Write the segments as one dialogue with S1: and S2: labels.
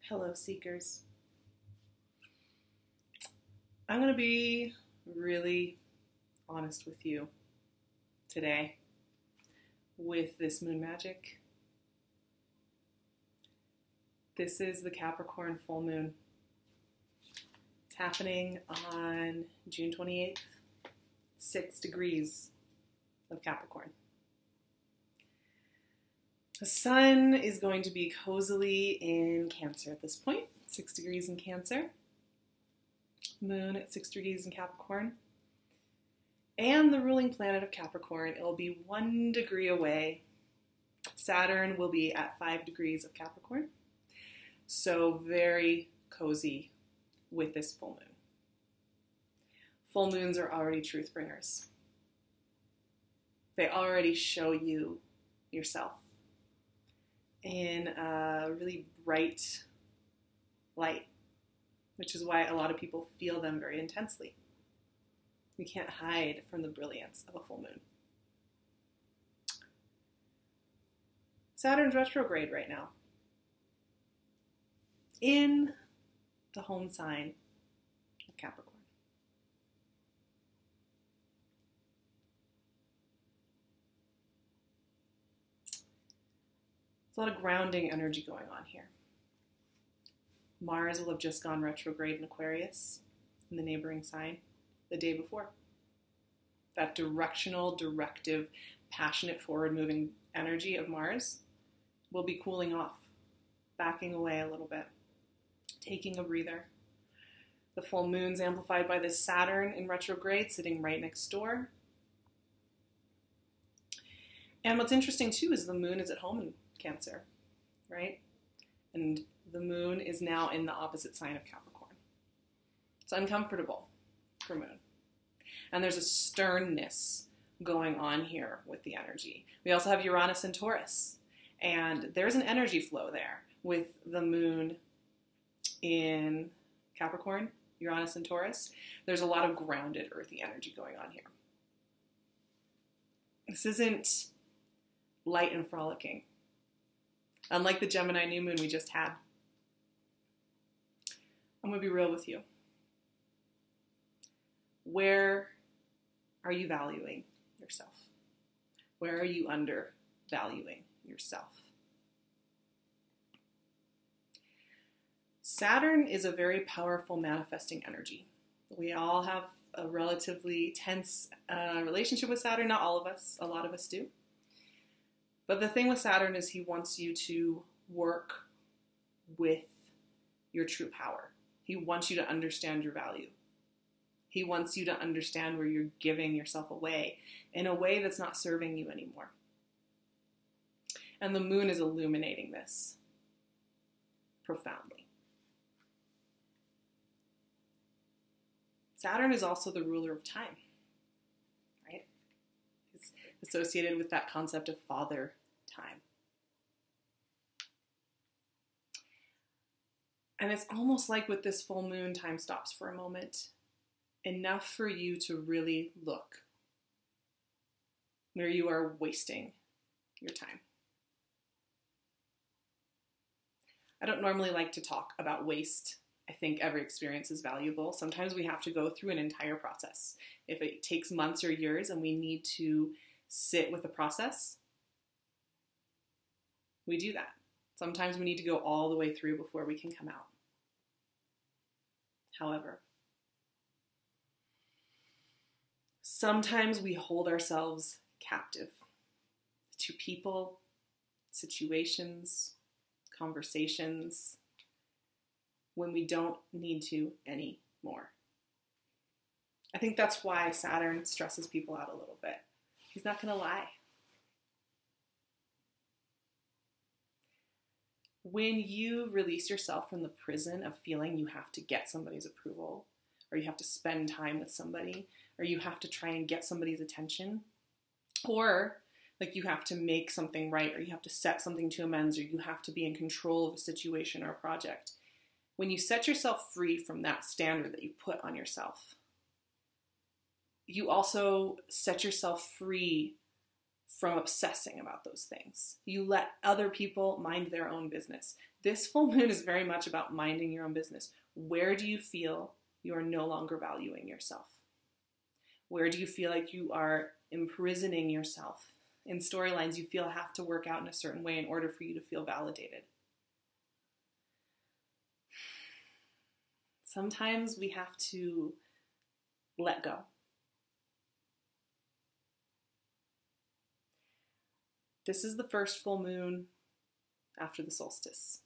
S1: Hello, Seekers. I'm going to be really honest with you today with this moon magic. This is the Capricorn full moon. It's happening on June 28th, 6 degrees of Capricorn. The sun is going to be cozily in Cancer at this point, 6 degrees in Cancer. Moon at 6 degrees in Capricorn. And the ruling planet of Capricorn, it will be 1 degree away. Saturn will be at 5 degrees of Capricorn. So very cozy with this full moon. Full moons are already truth bringers. They already show you yourself in a really bright light, which is why a lot of people feel them very intensely. You can't hide from the brilliance of a full moon. Saturn's retrograde right now in the home sign of Capricorn. There's a lot of grounding energy going on here. Mars will have just gone retrograde in Aquarius, in the neighboring sign, the day before. That directional, directive, passionate, forward-moving energy of Mars will be cooling off, backing away a little bit, taking a breather. The full moon's amplified by this Saturn in retrograde sitting right next door. And what's interesting too is the moon is at home in Cancer, right? And the moon is now in the opposite sign of Capricorn. It's uncomfortable for moon. And there's a sternness going on here with the energy. We also have Uranus and Taurus. And there's an energy flow there with the moon in Capricorn, Uranus and Taurus. There's a lot of grounded, earthy energy going on here. This isn't light and frolicking. Unlike the Gemini new moon we just had. I'm going to be real with you. Where are you valuing yourself? Where are you undervaluing yourself? Saturn is a very powerful manifesting energy. We all have a relatively tense relationship with Saturn. Not all of us, a lot of us do. But the thing with Saturn is he wants you to work with your true power. He wants you to understand your value. He wants you to understand where you're giving yourself away in a way that's not serving you anymore. And the moon is illuminating this profoundly. Saturn is also the ruler of time, right? It's associated with that concept of father time. And it's almost like with this full moon, time stops for a moment. Enough for you to really look where you are wasting your time. I don't normally like to talk about waste. I think every experience is valuable. Sometimes we have to go through an entire process. If it takes months or years and we need to sit with the process, we do that. Sometimes we need to go all the way through before we can come out. However, sometimes we hold ourselves captive to people, situations, conversations, when we don't need to anymore. I think that's why Saturn stresses people out a little bit. He's not going to lie. When you release yourself from the prison of feeling you have to get somebody's approval, or you have to spend time with somebody, or you have to try and get somebody's attention, or like you have to make something right, or you have to set something to amends, or you have to be in control of a situation or a project. When you set yourself free from that standard that you put on yourself, you also set yourself free from obsessing about those things. You let other people mind their own business. This full moon is very much about minding your own business. Where do you feel you are no longer valuing yourself? Where do you feel like you are imprisoning yourself in storylines you feel have to work out in a certain way in order for you to feel validated? Sometimes we have to let go. This is the first full moon after the solstice.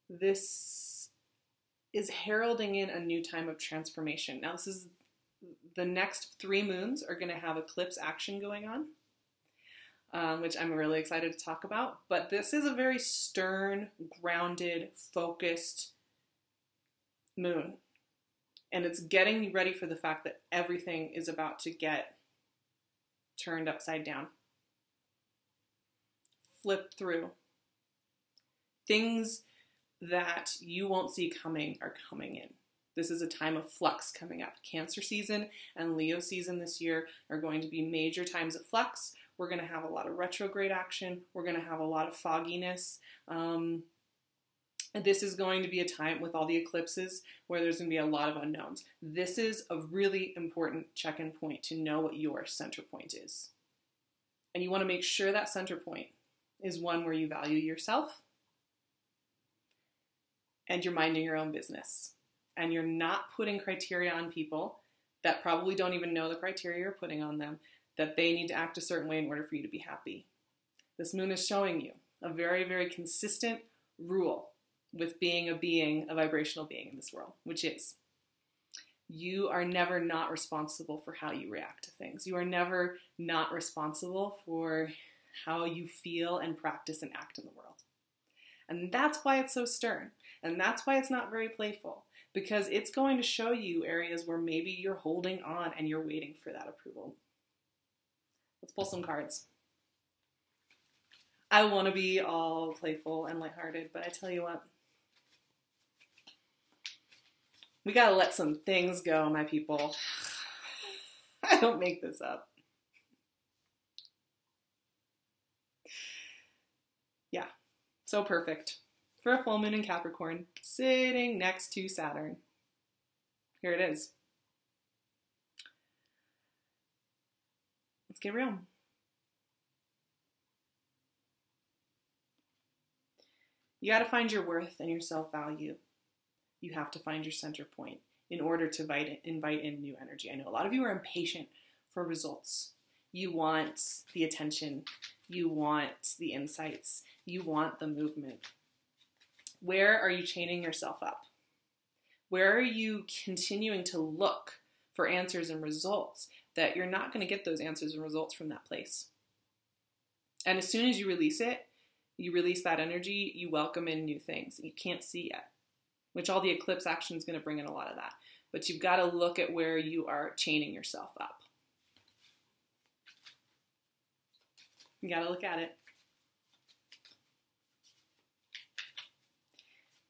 S1: This is heralding in a new time of transformation. Now, this is the next 3 moons are going to have eclipse action going on, which I'm really excited to talk about. But this is a very stern, grounded, focused moon. And it's getting you ready for the fact that everything is about to get turned upside down. Flip through. Things that you won't see coming are coming in. This is a time of flux coming up. Cancer season and Leo season this year are going to be major times of flux. We're going to have a lot of retrograde action. We're going to have a lot of fogginess. And this is going to be a time with all the eclipses where there's going to be a lot of unknowns. This is a really important check-in point to know what your center point is. And you want to make sure that center point is one where you value yourself and you're minding your own business. And you're not putting criteria on people that probably don't even know the criteria you're putting on them, that they need to act a certain way in order for you to be happy. This moon is showing you a very, very consistent rule with being a vibrational being in this world, which is you are never not responsible for how you react to things. You are never not responsible for how you feel and practice and act in the world. And that's why it's so stern. And that's why it's not very playful. Because it's going to show you areas where maybe you're holding on and you're waiting for that approval. Let's pull some cards. I want to be all playful and lighthearted, but I tell you what. We gotta let some things go, my people. I don't make this up. Yeah, so perfect. For a full moon in Capricorn, sitting next to Saturn. Here it is. Let's get real. You got to find your worth and your self-value. You have to find your center point in order to invite in new energy. I know a lot of you are impatient for results. You want the attention. You want the insights. You want the movement. Where are you chaining yourself up? Where are you continuing to look for answers and results that you're not going to get those answers and results from that place? And as soon as you release it, you release that energy, you welcome in new things that you can't see yet, which all the eclipse action is going to bring in a lot of that. But you've got to look at where you are chaining yourself up. You got to look at it.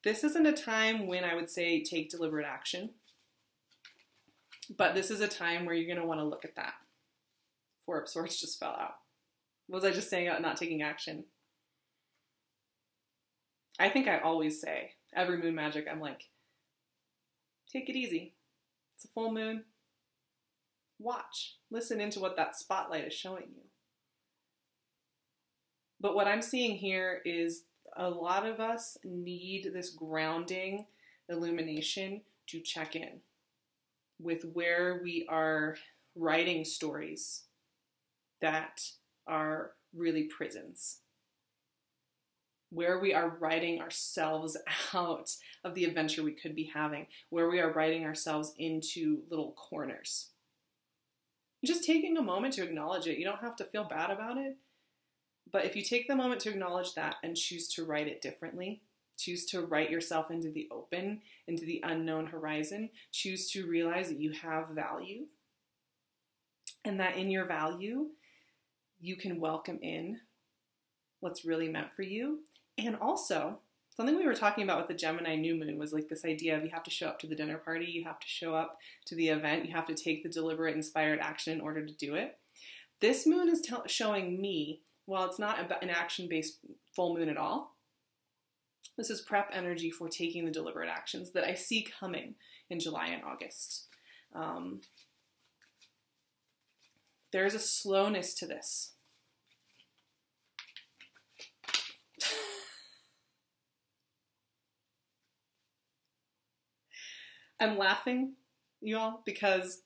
S1: This isn't a time when I would say take deliberate action, but this is a time where you're going to want to look at that. 4 of Swords just fell out. What was I just saying about not taking action? I think I always say, every moon magic, I'm like, take it easy. It's a full moon. Watch. Listen into what that spotlight is showing you. But what I'm seeing here is a lot of us need this grounding illumination to check in with where we are writing stories that are really prisons. Where we are writing ourselves out of the adventure we could be having. Where we are writing ourselves into little corners. Just taking a moment to acknowledge it. You don't have to feel bad about it. But if you take the moment to acknowledge that and choose to write it differently, choose to write yourself into the open, into the unknown horizon, choose to realize that you have value and that in your value, you can welcome in what's really meant for you. And also, something we were talking about with the Gemini new moon was like this idea of you have to show up to the dinner party, you have to show up to the event, you have to take the deliberate, inspired action in order to do it. This moon is showing me, while it's not an action-based full moon at all, this is prep energy for taking the deliberate actions that I see coming in July and August. There's a slowness to this. I'm laughing, you all, because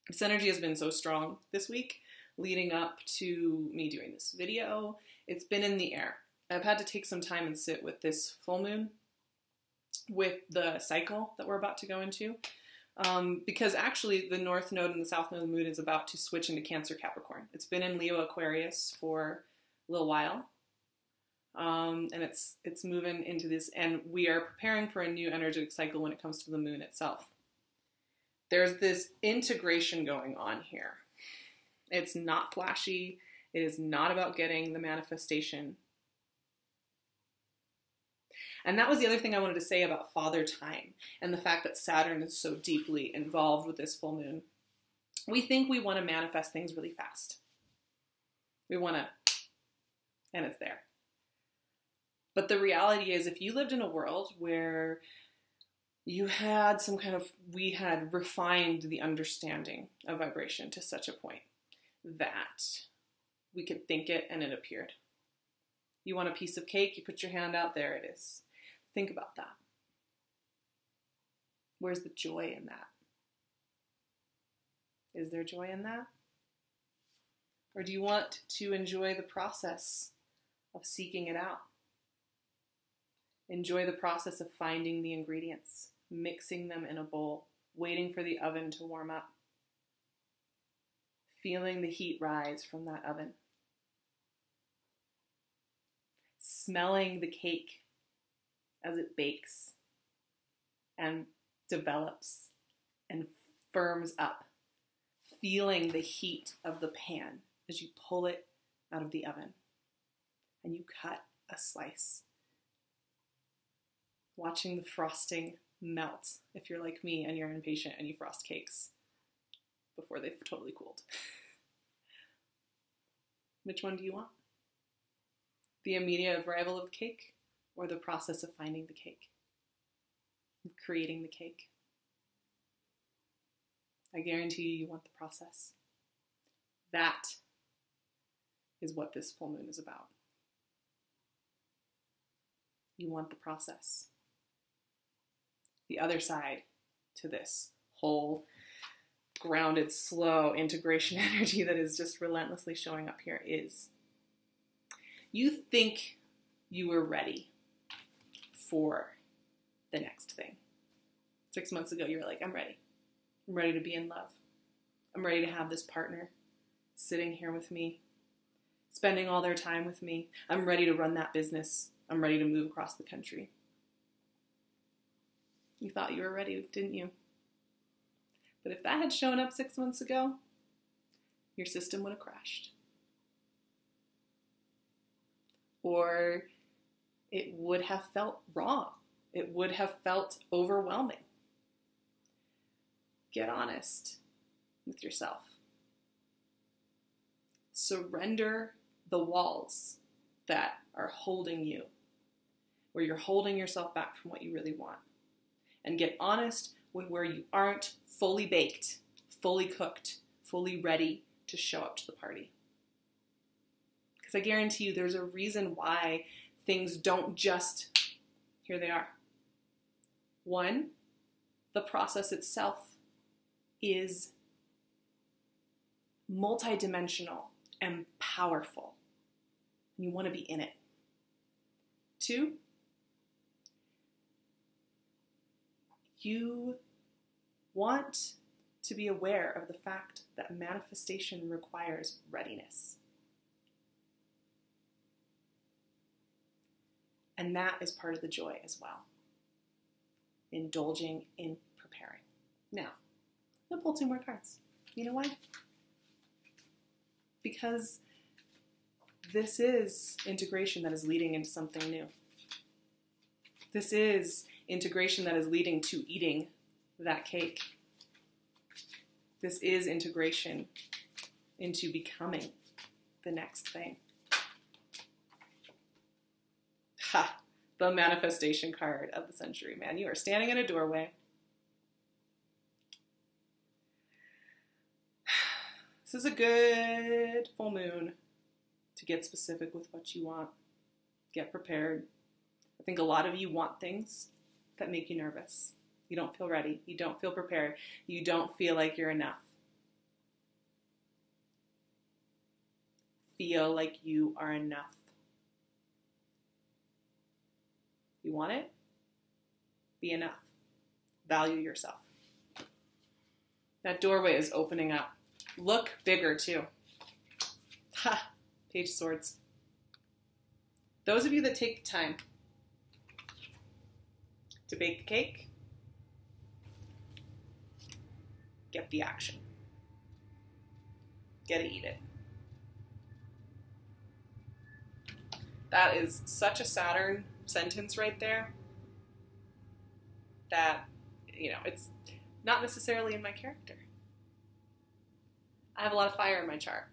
S1: this energy has been so strong this week, leading up to me doing this video. It's been in the air. I've had to take some time and sit with this full moon, with the cycle that we're about to go into, because actually the North Node and the South Node of the moon is about to switch into Cancer Capricorn. It's been in Leo Aquarius for a little while, and it's moving into this, and we are preparing for a new energetic cycle when it comes to the moon itself. There's this integration going on here. It's not flashy. It is not about getting the manifestation. And that was the other thing I wanted to say about Father Time and the fact that Saturn is so deeply involved with this full moon. We think we want to manifest things really fast. We want to, and it's there. But the reality is, if you lived in a world where you had some kind of, we had refined the understanding of vibration to such a point that we could think it and it appeared. You want a piece of cake, you put your hand out, there it is. Think about that. Where's the joy in that? Is there joy in that? Or do you want to enjoy the process of seeking it out? Enjoy the process of finding the ingredients, mixing them in a bowl, waiting for the oven to warm up, feeling the heat rise from that oven, smelling the cake as it bakes and develops and firms up, feeling the heat of the pan as you pull it out of the oven and you cut a slice, watching the frosting melt if you're like me and you're impatient and you frost cakes before they've totally cooled. Which one do you want? The immediate arrival of the cake, or the process of finding the cake, of creating the cake? I guarantee you want the process. That is what this full moon is about. You want the process. The other side to this whole grounded, slow integration energy that is just relentlessly showing up here is you think you were ready for the next thing. 6 months ago, you were like, I'm ready. I'm ready to be in love. I'm ready to have this partner sitting here with me, spending all their time with me. I'm ready to run that business. I'm ready to move across the country. You thought you were ready, didn't you? But if that had shown up 6 months ago, your system would have crashed. Or it would have felt wrong. It would have felt overwhelming. Get honest with yourself. Surrender the walls that are holding you, where you're holding yourself back from what you really want. And get honest with where you aren't fully baked, fully cooked, fully ready to show up to the party. Because I guarantee you there's a reason why things don't just, here they are. One, the process itself is multidimensional and powerful. You want to be in it. Two, you want to be aware of the fact that manifestation requires readiness. And that is part of the joy as well. Indulging in preparing. Now, I'm going to pull 2 more cards. You know why? Because this is integration that is leading into something new. This is integration that is leading to eating that cake. This is integration into becoming the next thing. Ha! The manifestation card of the century, man. You are standing in a doorway. This is a good full moon to get specific with what you want. Get prepared. I think a lot of you want things that make you nervous. You don't feel ready. You don't feel prepared. You don't feel like you're enough. Feel like you are enough. You want it? Be enough. Value yourself. That doorway is opening up. Look bigger too. Ha! Page of Swords. Those of you that take the time to bake the cake, get the action. Get to eat it. That is such a Saturn sentence right there that, you know, it's not necessarily in my character. I have a lot of fire in my chart.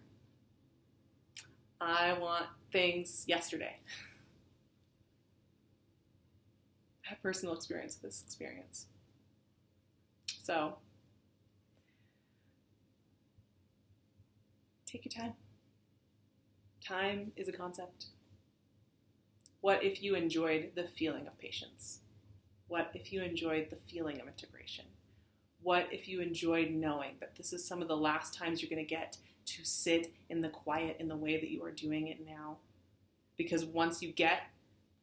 S1: I want things yesterday. I have personal experience with this experience. So, take your time. Time is a concept. What if you enjoyed the feeling of patience? What if you enjoyed the feeling of integration? What if you enjoyed knowing that this is some of the last times you're going to get to sit in the quiet in the way that you are doing it now? Because once you get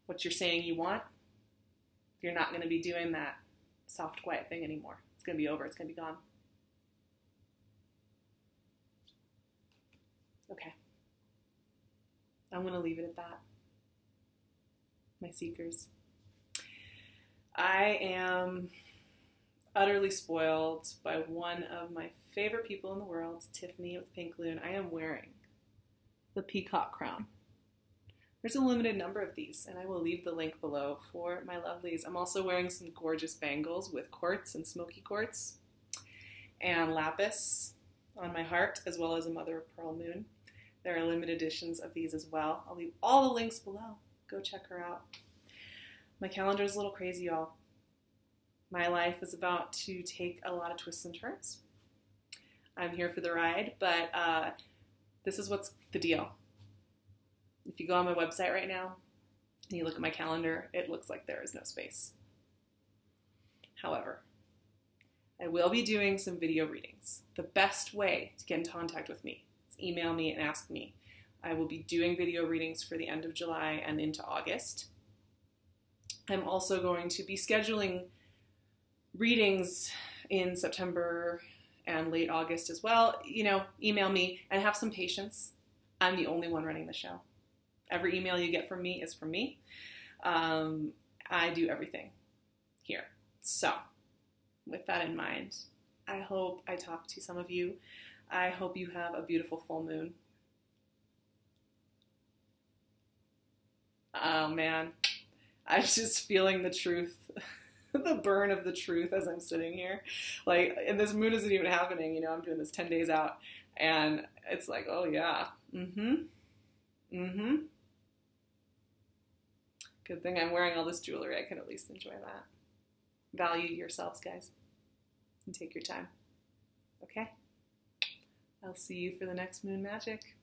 S1: what you're saying you want, you're not going to be doing that soft, quiet thing anymore. It's going to be over. It's going to be gone. Okay. I'm going to leave it at that. My seekers. I am utterly spoiled by one of my favorite people in the world, Tiffany with Pink Lune. I am wearing the Peacock Crown. There's a limited number of these, and I will leave the link below for my lovelies. I'm also wearing some gorgeous bangles with quartz and smoky quartz and lapis on my heart, as well as a mother of pearl moon. There are limited editions of these as well. I'll leave all the links below. Go check her out. My calendar is a little crazy, y'all. My life is about to take a lot of twists and turns. I'm here for the ride, but this is what's the deal. If you go on my website right now and you look at my calendar, it looks like there is no space. However, I will be doing some video readings. The best way to get in contact with me is email me and ask me. I will be doing video readings for the end of July and into August. I'm also going to be scheduling readings in September and late August as well. You know, email me and have some patience. I'm the only one running the show. Every email you get from me is from me. I do everything here. So, with that in mind, I hope I talk to some of you. I hope you have a beautiful full moon. Oh man, I'm just feeling the truth, the burn of the truth as I'm sitting here. Like, and this moon isn't even happening, you know, I'm doing this 10 days out, and it's like, oh yeah, Good thing I'm wearing all this jewelry, I can at least enjoy that. Value yourselves, guys, and take your time, okay? I'll see you for the next moon magic.